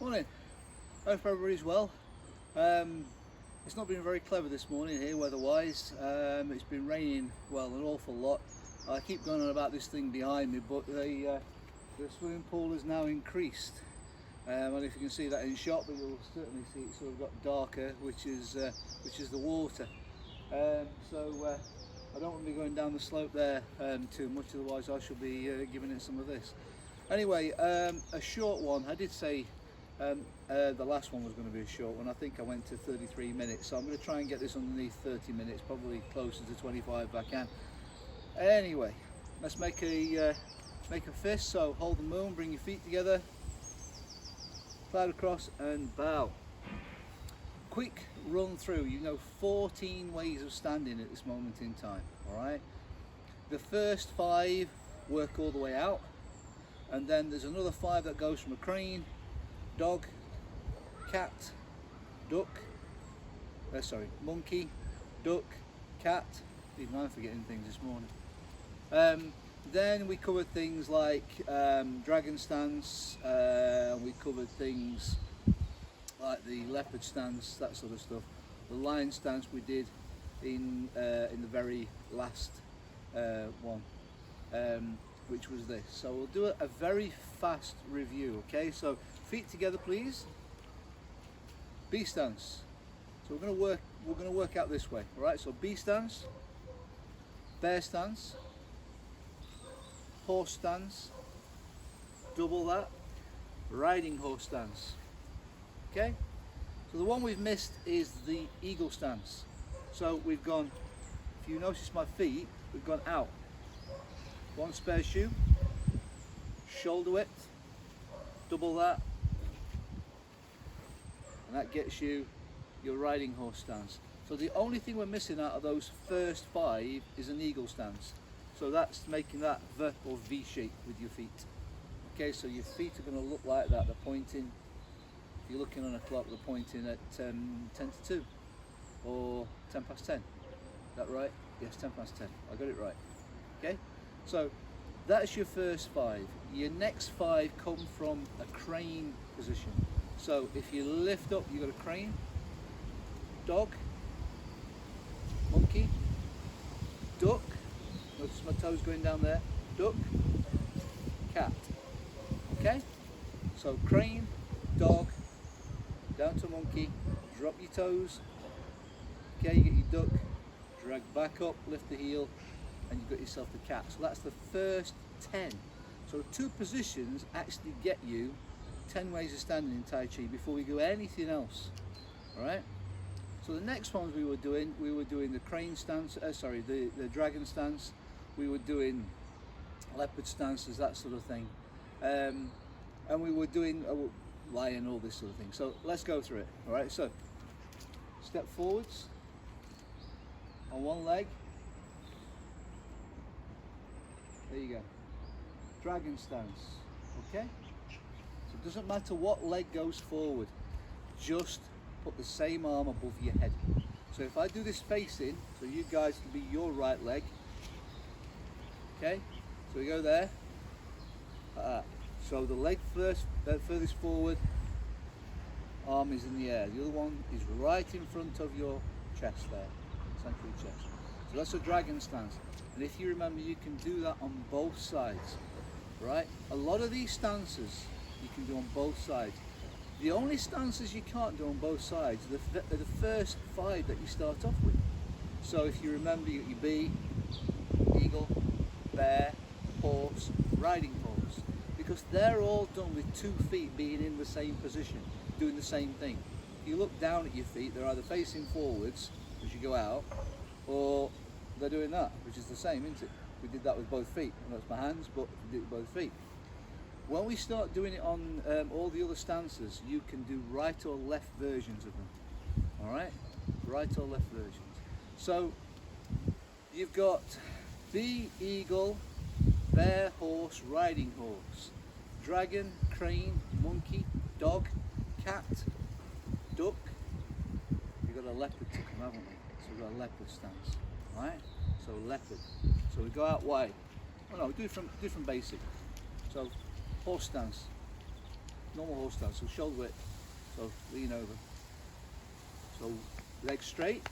Morning. Hope everybody's well. It's not been very clever this morning here weather-wise. It's been raining, well, an awful lot. I keep going on about this thing behind me, but the swimming pool has now increased. I don't know if you can see that in shot, but you'll certainly see it sort of got darker, which is the water. So I don't want to be going down the slope there too much, otherwise I shall be giving it some of this. Anyway, a short one. I did say the last one was going to be a short one. I think I went to 33 minutes, so I'm going to try and get this underneath 30 minutes, probably closer to 25 if I can. Anyway, let's make a fist. So hold the moon, bring your feet together, cloud across and bow. Quick run through. You know 14 ways of standing at this moment in time. All right. The first 5 work all the way out, and then there's another 5 that goes from a crane, dog, cat, duck, monkey, duck, cat. Even I'm forgetting things this morning. Then we covered things like dragon stance, we covered things like the leopard stance, that sort of stuff. The lion stance we did in the very last one, which was this. So we'll do a very fast review, okay? So feet together please. B stance. So we're going to work out this way, all right? So B stance, bear stance, horse stance, double that, riding horse stance. Okay? So the one we've missed is the eagle stance. So we've gone, if you notice my feet, we've gone out. One spare shoe, shoulder width, double that, and that gets you your riding horse stance. So the only thing we're missing out of those first 5 is an eagle stance. So that's making that V or V shape with your feet. Okay, so your feet are going to look like that. They're pointing, if you're looking on a clock, they're pointing at 10 to 2 or 10 past 10. Is that right? Yes, 10 past 10. I got it right. Okay, so that's your first 5. Your next 5 come from a crane position. So if you lift up, you've got a crane, dog, monkey, duck. Notice my toes going down there. Duck, cat. Okay? So crane, dog, down to monkey, drop your toes. Okay, you get your duck, drag back up, lift the heel, and you've got yourself the cat. So that's the first 10. So 2 positions actually get you 10 ways of standing in Tai Chi before we do anything else. Alright? So the next ones we were doing the crane stance, the dragon stance, we were doing leopard stances, that sort of thing, and we were doing lion, all this sort of thing. So let's go through it. All right, so step forwards on one leg. There you go. Dragon stance. Okay, so it doesn't matter what leg goes forward, just put the same arm above your head. So if I do this facing, so you guys can be your right leg. Okay, so we go there. So the leg furthest forward, arm is in the air. The other one is right in front of your chest there, centre of your chest. So that's a dragon stance. And if you remember, you can do that on both sides, right? A lot of these stances you can do on both sides. The only stances you can't do on both sides are the first 5 that you start off with. So if you remember, you got your B, eagle, bear, horse, riding horse, because they're all done with 2 feet being in the same position, doing the same thing. If you look down at your feet, they're either facing forwards as you go out, or they're doing that, which is the same, isn't it? We did that with both feet. I know it's my hands, but we did it with both feet. When we start doing it on all the other stances, you can do right or left versions of them. All right, right or left versions. So you've got B, eagle, bear, horse, riding horse, dragon, crane, monkey, dog, cat, duck. We've got a leopard to come, haven't we? So we've got a leopard stance, right? So leopard. So we go out wide. Oh no, do it from basic. So horse stance. normal horse stance. So shoulder width, so lean over. So leg straight,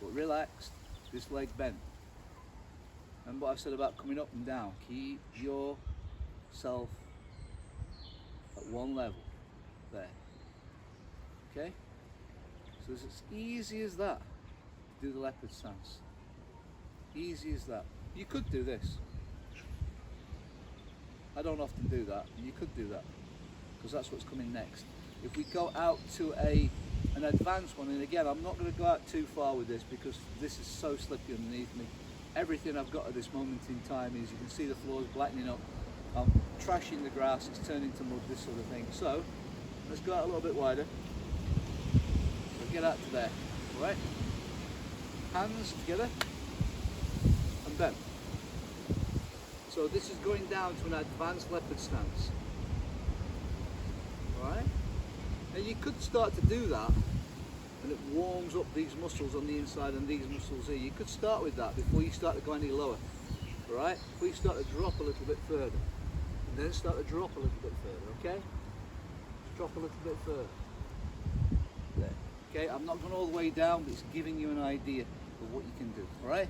but relaxed, this leg bent. Remember what I said about coming up and down? Keep yourself at one level, there. Okay? So it's as easy as that to do the leopard stance. Easy as that. You could do this. I don't often do that, and you could do that, because that's what's coming next. If we go out to an advanced one, and again, I'm not going to go out too far with this because this is so slippy underneath me. Everything I've got at this moment in time is, you can see the floor's blackening up. I'm trashing the grass, it's turning to mud, this sort of thing. So, let's go out a little bit wider. So get out to there, all right? Hands together and bend. So this is going down to an advanced leopard stance. Alright? Now you could start to do that, and it warms up these muscles on the inside and these muscles here. You could start with that before you start to go any lower. Alright? Before you start to drop a little bit further. And then start to drop a little bit further, okay? Just drop a little bit further. There. Okay, I'm not going all the way down, but it's giving you an idea of what you can do. Alright?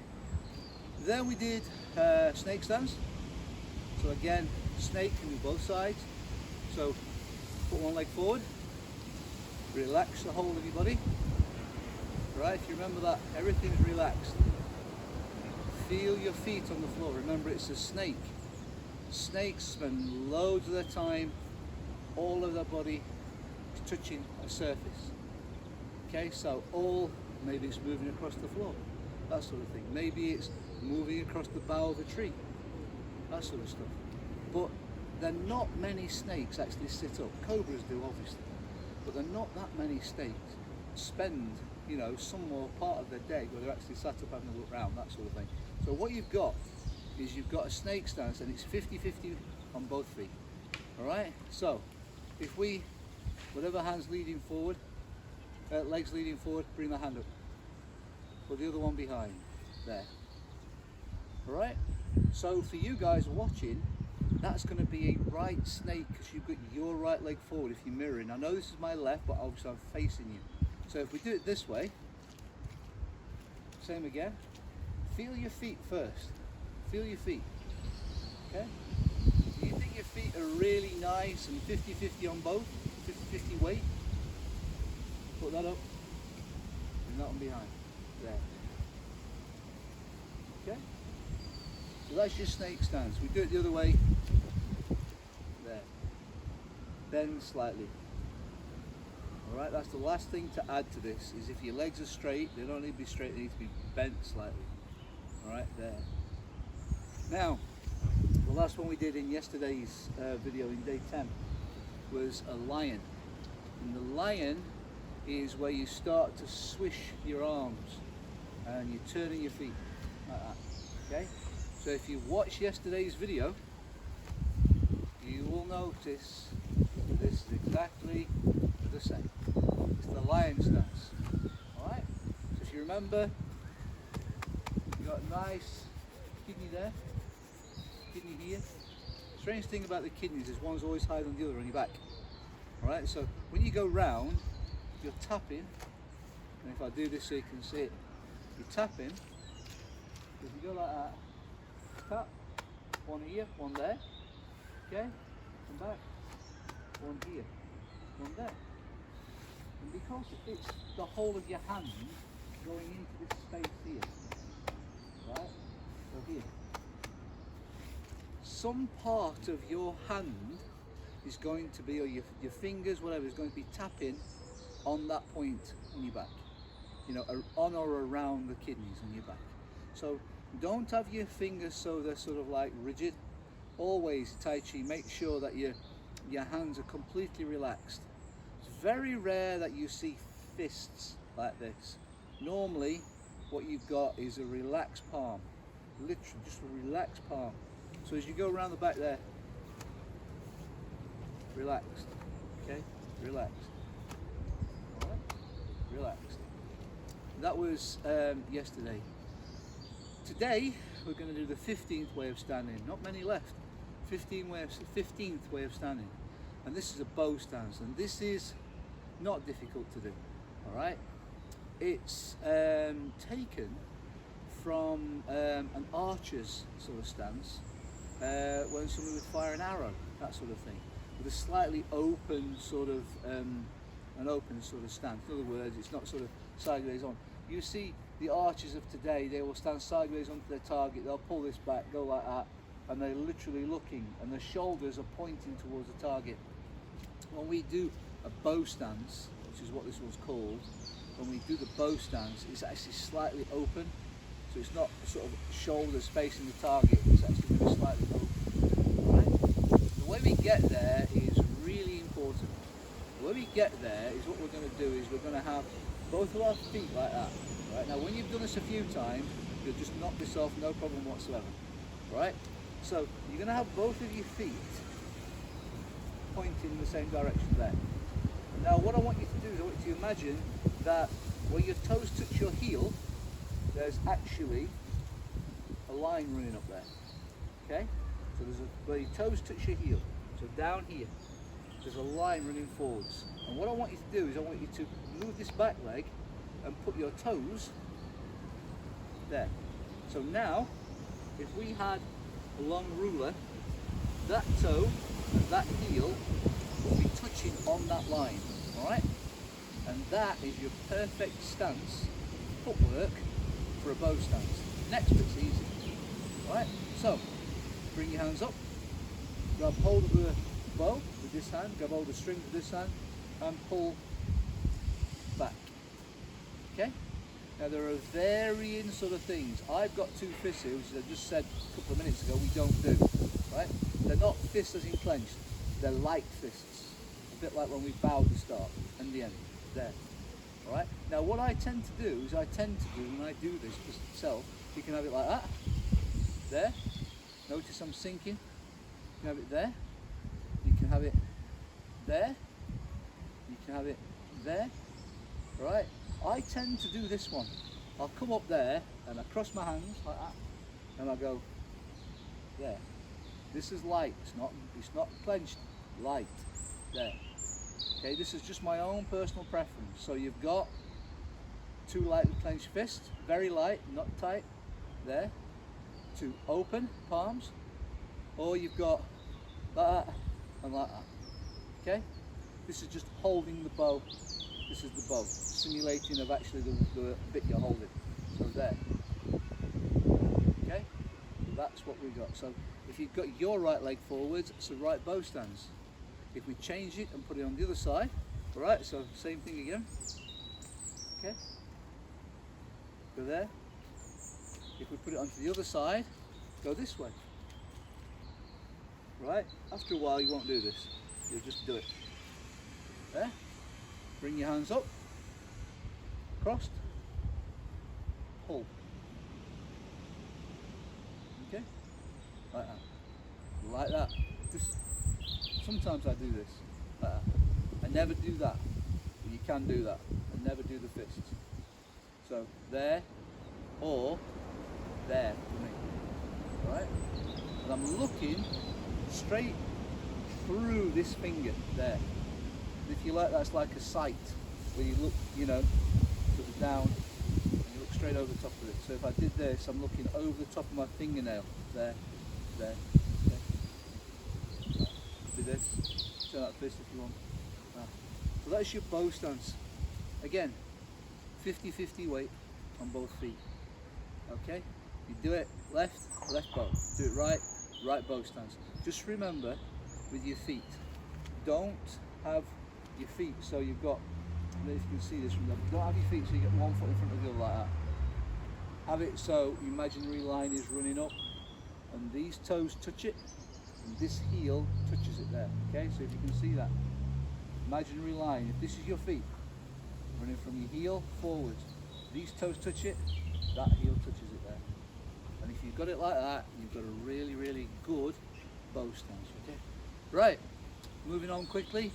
Then we did snake stance. So again, snake can do both sides. So put one leg forward, relax the whole of your body. Right, if you remember that, everything's relaxed. Feel your feet on the floor. Remember, it's a snake. Snakes spend loads of their time, all of their body touching a surface. Okay, so maybe it's moving across the floor, that sort of thing. Maybe it's moving across the bough of a tree, that sort of stuff. But there are not many snakes actually sit up. Cobras do, obviously, but there are not that many snakes spend, you know, some more part of their day where they're actually sat up having a look around, that sort of thing. So what you've got is you've got a snake stance, and it's 50-50 on both feet. All right. So if we, whatever hand's leading forward, legs leading forward, bring the hand up. Put the other one behind. There. All right. So for you guys watching, that's going to be a right snake because you've got your right leg forward if you're mirroring. I know this is my left, but obviously I'm facing you. So if we do it this way, same again. Feel your feet first. Feel your feet. Okay? Do you think your feet are really nice and 50-50 on both? 50-50 weight? Put that up. And that one behind. There. Okay? So that's your snake stance. We do it the other way. There. Bend slightly. Alright, that's the last thing to add to this, is if your legs are straight, they don't need to be straight, they need to be bent slightly. Alright, there. Now, the last one we did in yesterday's video in day 10 was a lion. And the lion is where you start to swish your arms and you're turning your feet like that. Okay? So if you watch yesterday's video, you will notice this is exactly the same. It's the lion stance. Alright? So if you remember, you've got a nice kidney there, kidney here. Strange thing about the kidneys is one's always higher than the other on your back. Alright, so when you go round, you're tapping, and if I do this so you can see it, you're tapping, if you go like that, tap, one here, one there, okay, come back, one here, one there. And because it's the whole of your hand going into this space here, right, so here, some part of your hand is going to be, or your fingers, whatever, is going to be tapping on that point on your back, you know, on or around the kidneys on your back. So don't have your fingers so they're sort of like rigid. Always, Tai Chi, make sure that your hands are completely relaxed. It's very rare that you see fists like this. Normally what you've got is a relaxed palm, literally just a relaxed palm. So as you go around the back there, relaxed, okay, relaxed. Relaxed. That was yesterday. Today we're going to do the 15th way of standing. Not many left. 15th way of standing. and this is a bow stance, and this is not difficult to do. All right, it's taken from an archer's sort of stance, when somebody would fire an arrow, that sort of thing, with a slightly open sort of an open sort of stance. In other words, it's not sort of sideways on. You see the archers of today, they will stand sideways onto their target, they'll pull this back, go like that, and they're literally looking, and their shoulders are pointing towards the target. When we do a bow stance, which is what this one's called, when we do the bow stance, it's actually slightly open, so it's not sort of shoulders facing the target, it's actually going to be slightly open. Right? The way we get there is really important. The way we get there is what we're going to do is we're going to have both of our feet like that. Right? Now when you've done this a few times, you'll just knock this off, no problem whatsoever. Right? So you're going to have both of your feet pointing in the same direction there. Now what I want you to do is I want you to imagine that where your toes touch your heel, there's actually a line running up there. Okay? So there's where your toes touch your heel. So down here, there's a line running forwards. And what I want you to do is I want you to move this back leg and put your toes there. So now, if we had a long ruler, that toe and that heel will be touching on that line, all right? And that is your perfect stance, footwork for a bow stance. Next bit's easy, all right? So, bring your hands up, grab hold of the bow with this hand, grab hold of the string with this hand, and pull back, okay? Now there are varying sort of things. I've got two fists here, which I just said a couple of minutes ago we don't do, right? They're not fists as in clenched, they're light fists. A bit like when we bow at the start and the end, there. All right? Now what I tend to do is when I do this myself, you can have it like that, there. Notice I'm sinking. You can have it there. You can have it there. You can have it there. All right? I tend to do this one. I'll come up there and I cross my hands like that, and I go there. This is light. It's not clenched. Light. There. Okay. This is just my own personal preference. So you've got two lightly clenched fists, very light, not tight. There. Two open palms, or you've got like that and like that. Okay. This is just holding the bow. This is the bow, simulating of actually the bit you're holding. So there. Okay? That's what we got. So if you've got your right leg forwards, it's a right bow stance. If we change it and put it on the other side, alright, so same thing again. Okay? Go there. If we put it onto the other side, go this way. Right? After a while you won't do this. You'll just do it. There. Bring your hands up, crossed, pull. Okay? Like that. Like that. Sometimes I do this. Like that. I never do that. But you can do that. I never do the fists. So there or there for me. Alright? And I'm looking straight through this finger there. If you like, that's like a sight where you look, you know, sort of down and you look straight over the top of it. So if I did this, I'm looking over the top of my fingernail. There, there, there. Do this. Turn that fist if you want. So that's your bow stance. Again, 50-50 weight on both feet. Okay? You do it left, left bow. Do it right, right bow stance. Just remember with your feet, don't have your feet so you've got, I don't know if you can see this from there, don't have your feet so you get one foot in front of the other like that. Have it so your imaginary line is running up and these toes touch it and this heel touches it there. Okay, so if you can see that imaginary line, if this is your feet running from your heel forwards, these toes touch it, that heel touches it there. And if you've got it like that, you've got a really, really good bow stance. Okay, right, moving on quickly.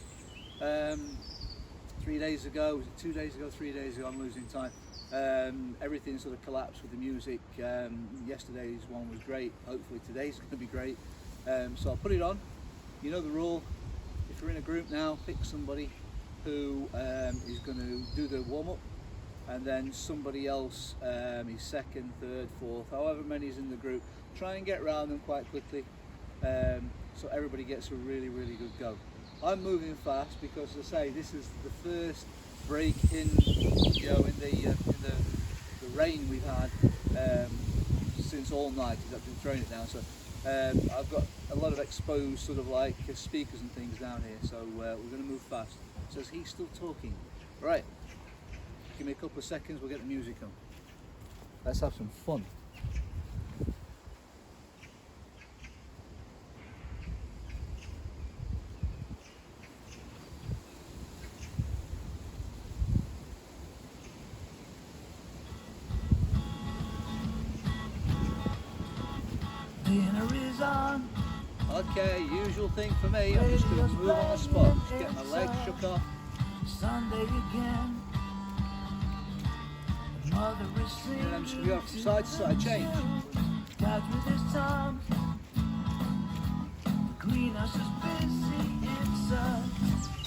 3 days ago, was it 2 days ago, 3 days ago, I'm losing time. Everything sort of collapsed with the music. Yesterday's one was great. Hopefully today's going to be great. So I'll put it on. You know the rule. If if you're in a group now, pick somebody who is going to do the warm-up, and then somebody else is second, third, fourth, however many is in the group. Try and get around them quite quickly, so everybody gets a really good go. I'm moving fast because, as I say, this is the first break in, you know, in the rain we've had since all night. I've been throwing it down, so I've got a lot of exposed sort of like speakers and things down here, so we're going to move fast. Says he's still talking. Right, give me a couple of seconds, we'll get the music on. Let's have some fun. Dinner is on. Okay, usual thing for me, I'm just going to move on the spot, just get my legs shook off. Sunday again. Mother is singing. And I'm just going to go from side to side, change. Dad with his tongue. The greenhouse is busy inside.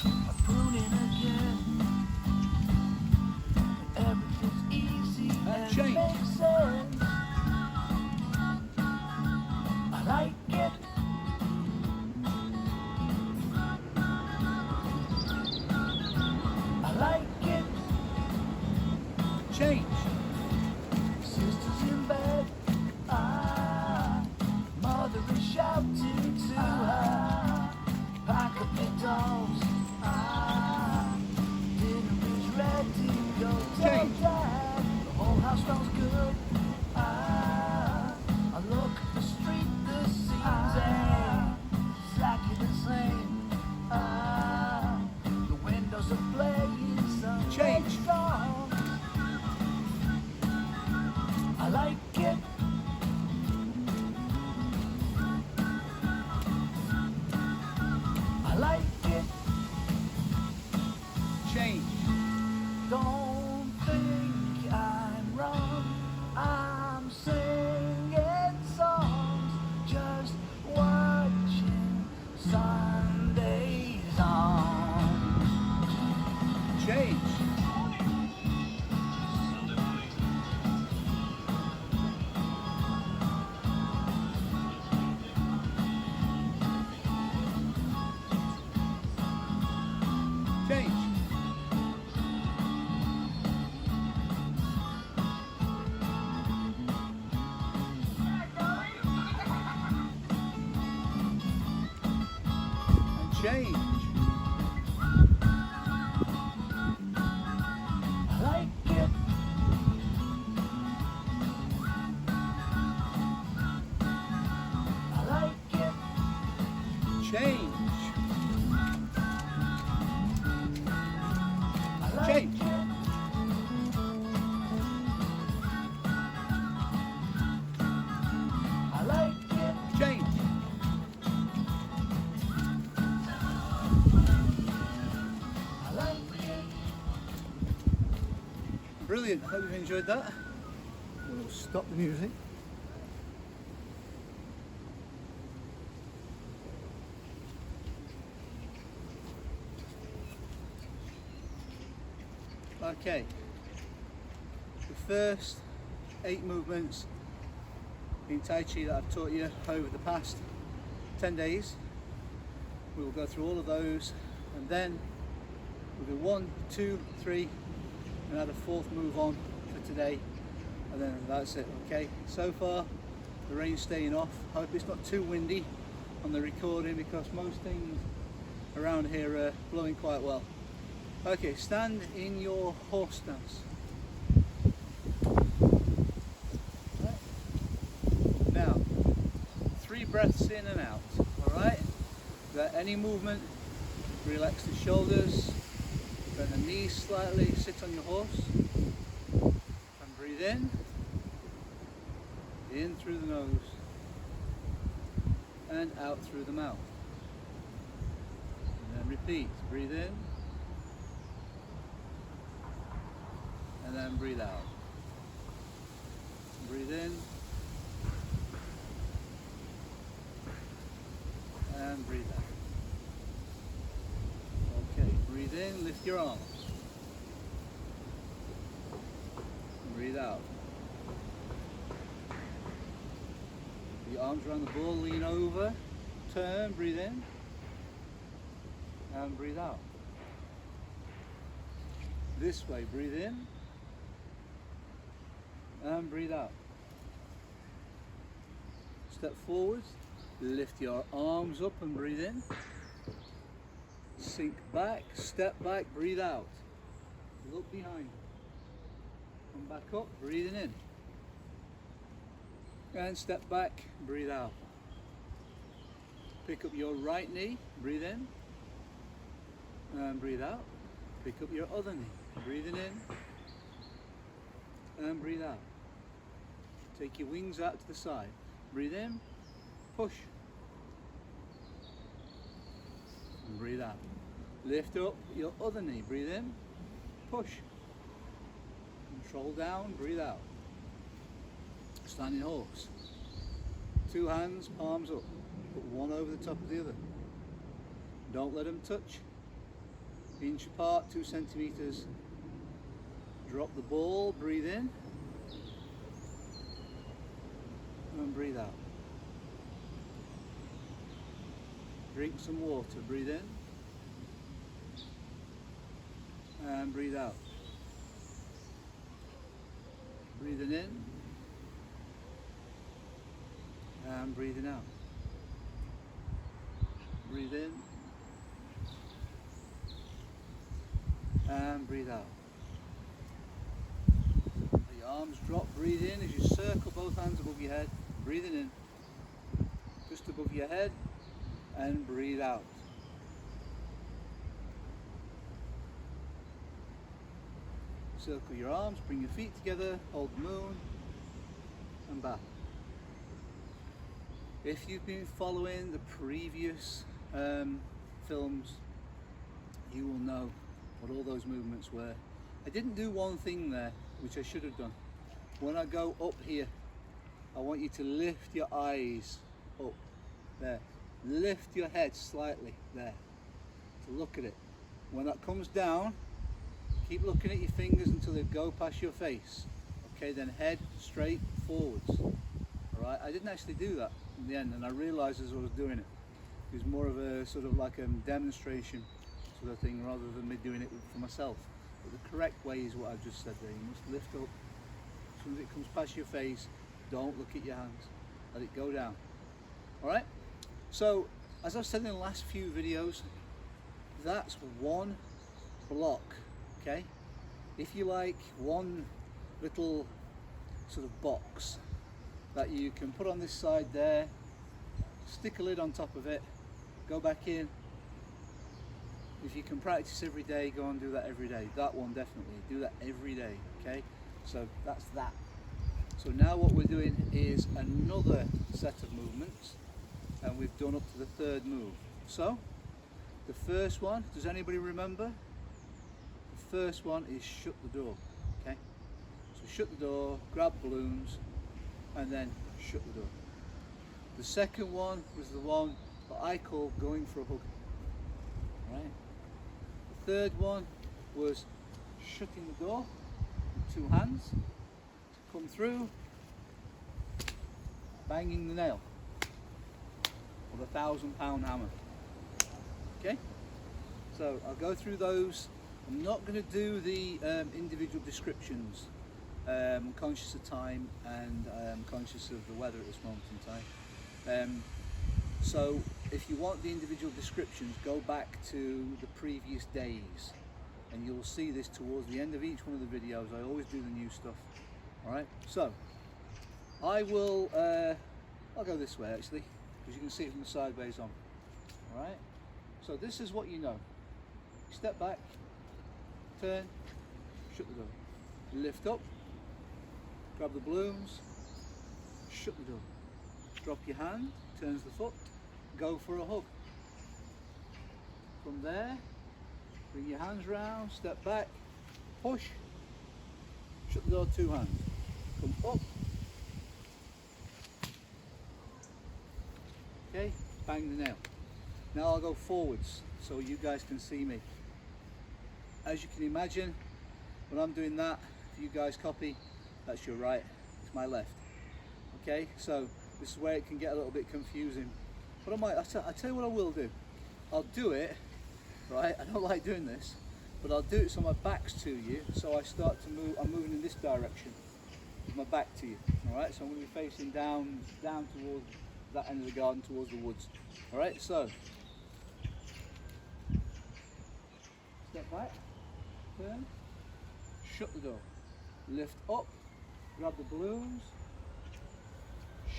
I'm pruning again. Everything's easy and change. makes sense. I like it. I like it. Change. Sisters in bed. Mother is shouting to her. Pack up your dolls. Dinner is ready. Go tell Change. Dad. The whole house smells good. I look at the street, the scenes exactly the same. The windows are playing some Change. song. I like it. I like it. Change. Don't think I'm wrong. I'm singing songs, just watching Sundays on. Change. Change. And change. I like it. I like it. Change. I like Change. it. I like it. Change. I like it. Brilliant. Hope you've enjoyed that. We'll stop the music. Okay. The first 8 movements in Tai Chi that I've taught you over the past 10 days. We will go through all of those, and then we'll do 1, 2, 3, and add a 4th move on for today, and then that's it. Okay, so far the rain's staying off. Hope it's not too windy on the recording, because most things around here are blowing quite well. Okay, stand in your horse stance. Right. Now, 3 breaths in and out, alright? Without any movement, relax the shoulders, bend the knees slightly, sit on your horse, and breathe in through the nose, and out through the mouth. And then repeat, breathe in, and then breathe out. Breathe in, and breathe out. lift your arm. Breathe out. Your arms around the ball, lean over, turn, breathe in, and breathe out. This way, breathe in, and breathe out. Step forward, lift your arms up and breathe in. Sink back, step back, breathe out. Look behind. Come back up, breathing in. And step back, breathe out. Pick up your right knee, breathe in. And breathe out. Pick up your other knee, breathing in. And breathe out. Take your wings out to the side. Breathe in, push. And breathe out. Lift up your other knee, breathe in, push. Control down, breathe out. Standing horse. Two hands, palms up. Put one over the top of the other. Don't let them touch. Inch apart, 2 centimeters. Drop the ball, breathe in. And breathe out. Drink some water, breathe in. And breathe out. Breathing in. And breathing out. Breathe in. And breathe out. Let your arms drop, breathe in as you circle both hands above your head. Breathing in. Just above your head. And breathe out. Circle your arms, bring your feet together, hold the moon, and back. If you've been following the previous films, you will know what all those movements were. I didn't do one thing there, which I should have done. When I go up here, I want you to lift your eyes up, there. Lift your head slightly, there, to look at it. When that comes down, keep looking at your fingers until they go past your face. Okay, then head straight forwards. Alright, I didn't actually do that in the end, and I realised as I was doing it. It was more of a sort of like a demonstration sort of thing rather than me doing it for myself. But the correct way is what I've just said there. You must lift up. As soon as it comes past your face, don't look at your hands. Let it go down. Alright? So, as I've said in the last few videos, that's one block. Okay, if you like, one little sort of box that you can put on this side there, stick a lid on top of it, go back in. If you can practice every day, go and do that every day. That one definitely, do that every day. Okay, so that's that. So now what we're doing is another set of movements, and we've done up to the third move. So the first one, does anybody remember? First one is shut the door. Okay, so shut the door, grab balloons, and then shut the door. The second one was the one that I call going for a hug. Right. The third one was shutting the door with 2 hands, come through, banging the nail with a 1,000-pound hammer. Okay, so I'll go through those. I'm not going to do the individual descriptions. I'm conscious of time, and I'm conscious of the weather at this moment in time. So if you want the individual descriptions, go back to the previous days and you'll see this towards the end of each one of the videos. I always do the new stuff. Alright, so I will, I'll go this way actually, because you can see it from the sideways on. Alright, so this is what you know. Step back, turn, shut the door. Lift up, grab the balloons, shut the door. Drop your hand, turns the foot, go for a hug. From there, bring your hands round, step back, push, shut the door, 2 hands. Come up. Okay, bang the nail. Now I'll go forwards so you guys can see me. as you can imagine, when I'm doing that, if you guys copy, that's your right, it's my left. Okay, so this is where it can get a little bit confusing. But I'll tell you what I will do. I'll do it, right? I don't like doing this, but I'll do it so my back's to you, so I start to move, I'm moving in this direction with my back to you, all right? So I'm going to be facing down towards that end of the garden, towards the woods, all right? So, step back, turn, shut the door, lift up, grab the balloons,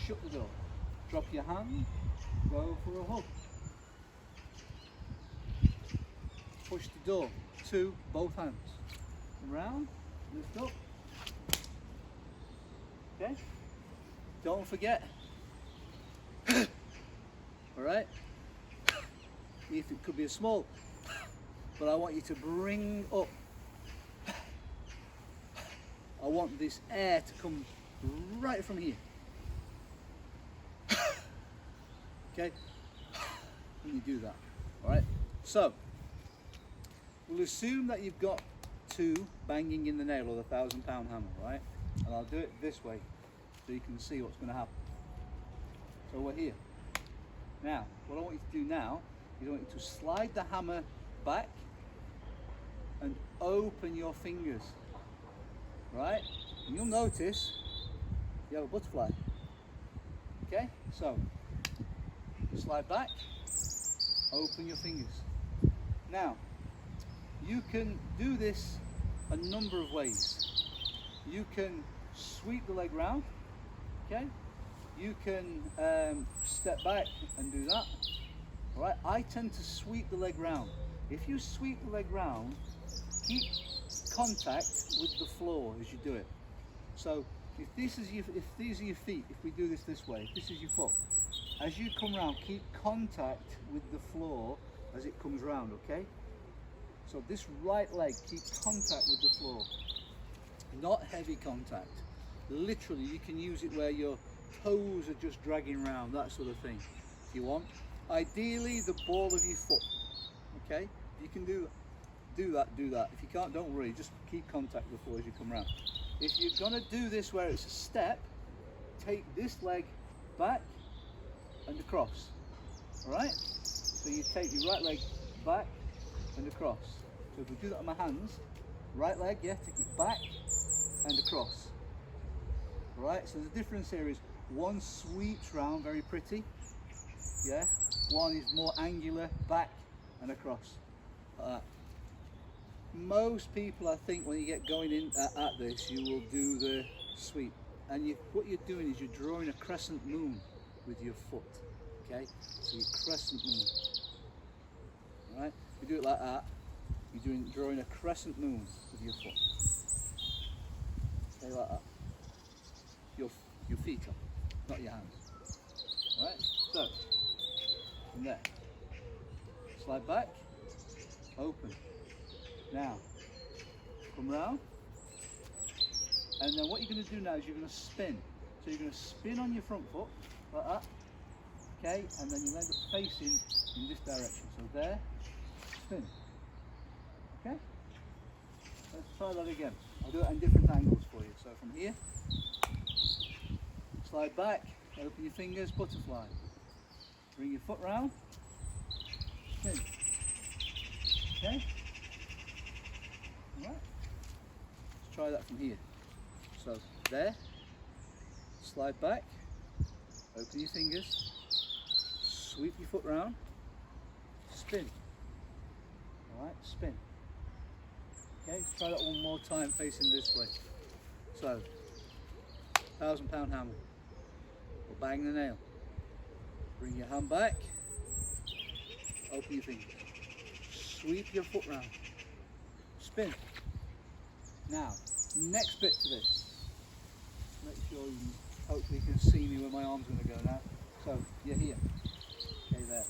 shut the door, drop your hand, go for a hug. Push the door to both hands. Come round, lift up. Okay? Don't forget. Alright? If it could be a small, but I want you to bring up. I want this air to come right from here. Okay? When you do that. Alright? So, we'll assume that you've got 2 banging in the nail, or the 1,000-pound hammer, right? And I'll do it this way so you can see what's going to happen. So we're here. Now, what I want you to do now is I want you to slide the hammer back and open your fingers, right? And you'll notice you have a butterfly. Okay? So, slide back, open your fingers. Now, you can do this a number of ways. You can sweep the leg round, okay? You can step back and do that. All right, I tend to sweep the leg round. If you sweep the leg round, keep contact with the floor as you do it. So if these are your feet, if we do this way, if this is your foot, as you come round, keep contact with the floor as it comes round, okay? So this right leg, keep contact with the floor, not heavy contact. Literally, you can use it where your toes are just dragging around, that sort of thing, if you want. Ideally, the ball of your foot, okay? If you can do that. If you can't, don't worry, just keep contact with the floor as you come around. If you're gonna do this where it's a step, take this leg back and across, all right? So you take your right leg back and across. So if we do that on my hands, right leg, yeah, take it back and across. All right, so the difference here is one sweeps round, very pretty, yeah. One is more angular, back and across, like that. Most people, I think, when you get going in at this, you will do the sweep. And what you're doing is you're drawing a crescent moon with your foot, okay? So you crescent moon, all right? You do it like that, you're drawing a crescent moon with your foot. Okay, like that. Your feet up, not your hands. All right? So, from there, slide back, open. Now, come round, and then what you're going to do now is you're going to spin. So you're going to spin on your front foot, like that, okay? And then you'll end up facing in this direction. So there, spin, okay? Let's try that again. I'll do it in different angles for you. So from here, slide back, open your fingers, butterfly. Bring your foot round, spin, okay? Alright, let's try that from here. So there, slide back, open your fingers, sweep your foot round, spin. Alright, spin. Okay, let's try that one more time facing this way. So, 1,000-pound hammer, or bang the nail. Bring your hand back, open your fingers, sweep your foot round, spin. Now, next bit to this. Make sure hopefully you can see me where my arm's going to go now. So, you're here. Okay, there.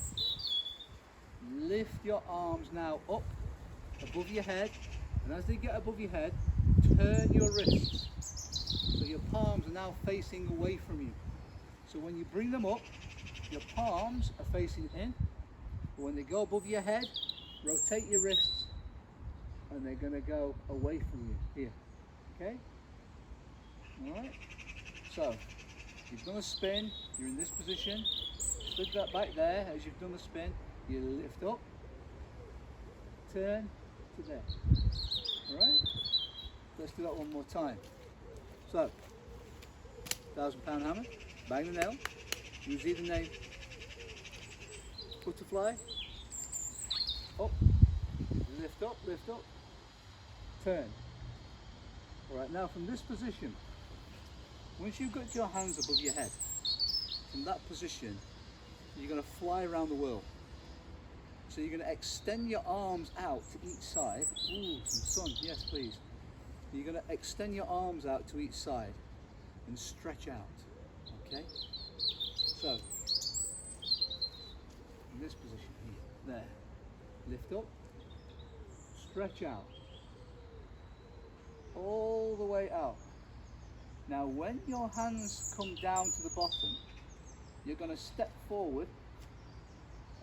Lift your arms now up above your head, and as they get above your head, turn your wrists. So your palms are now facing away from you. So when you bring them up, your palms are facing in. But when they go above your head, rotate your wrists and they're going to go away from you here. Okay? Alright? So, you've done a spin, you're in this position, slid that back there as you've done the spin, you lift up, turn to there. Alright? Let's do that one more time. So, 1,000-pound hammer, bang the nail, use either name, butterfly, up, lift up, turn. Alright, now from this position, once you've got your hands above your head, from that position, you're going to fly around the world. So you're going to extend your arms out to each side. Ooh, some sun, yes please. You're going to extend your arms out to each side and stretch out, okay? So, in this position here, there, lift up, stretch out, all the way out. Now when your hands come down to the bottom, you're going to step forward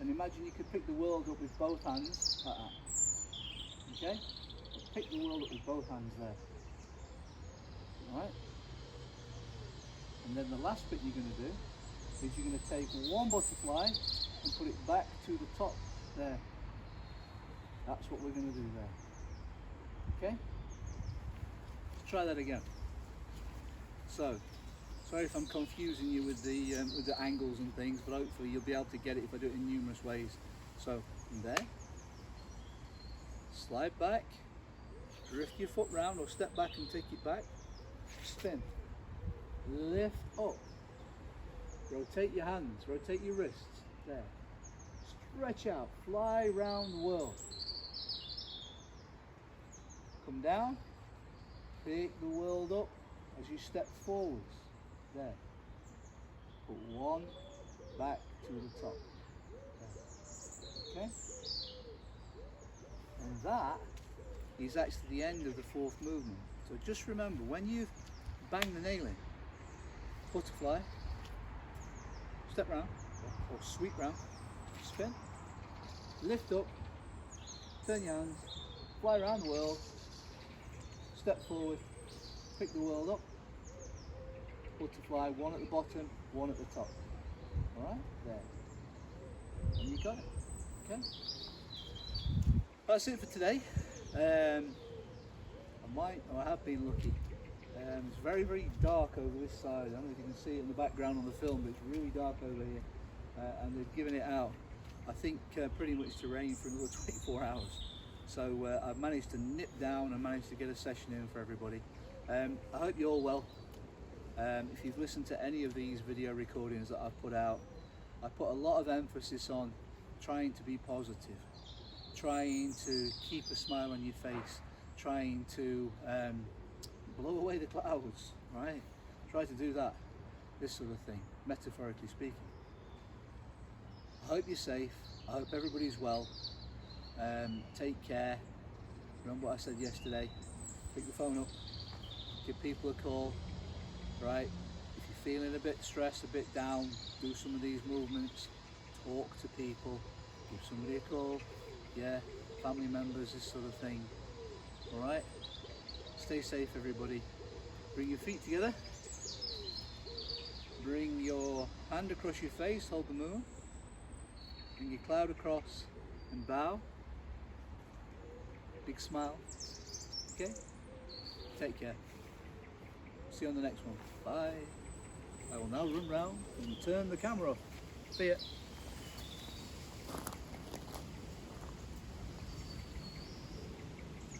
and imagine you could pick the world up with both hands, like that. Okay? Pick the world up with both hands there. Alright? And then the last bit you're going to do is you're going to take one butterfly and put it back to the top there. That's what we're going to do there. Okay? Let's try that again. So, sorry if I'm confusing you with the angles and things, but hopefully you'll be able to get it if I do it in numerous ways. So, from there, slide back, drift your foot round or step back and take it back, spin, lift up, rotate your hands, rotate your wrists, there, stretch out, fly round the world, come down, pick the world up as you step forwards, there, put one back to the top, there. Okay, and that is actually the end of the fourth movement. So just remember, when you bang the nail in, butterfly, step round, or sweep round, spin, lift up, turn your hands, fly around the world, step forward, pick the world up, butterfly, one at the bottom, one at the top. Alright, there. And you got it. Okay? That's it for today. I have been lucky. It's very, very dark over this side. I don't know if you can see it in the background on the film, but it's really dark over here. And they've given it out, I think, pretty much to rain for another 24 hours. So I've managed to nip down and managed to get a session in for everybody. I hope you're all well. If you've listened to any of these video recordings that I've put out, I put a lot of emphasis on trying to be positive, trying to keep a smile on your face, trying to blow away the clouds, right? Try to do that, this sort of thing, metaphorically speaking. I hope you're safe. I hope everybody's well. Take care. Remember what I said yesterday. Pick the phone up. Give people a call. Right? If you're feeling a bit stressed, a bit down, do some of these movements. Talk to people. Give somebody a call. Yeah, family members, this sort of thing. All right? Stay safe, everybody. Bring your feet together. Bring your hand across your face. Hold the moon. Bring your cloud across and bow. Big smile. Okay? Take care. See you on the next one. Bye. I will now run round and turn the camera off. See ya.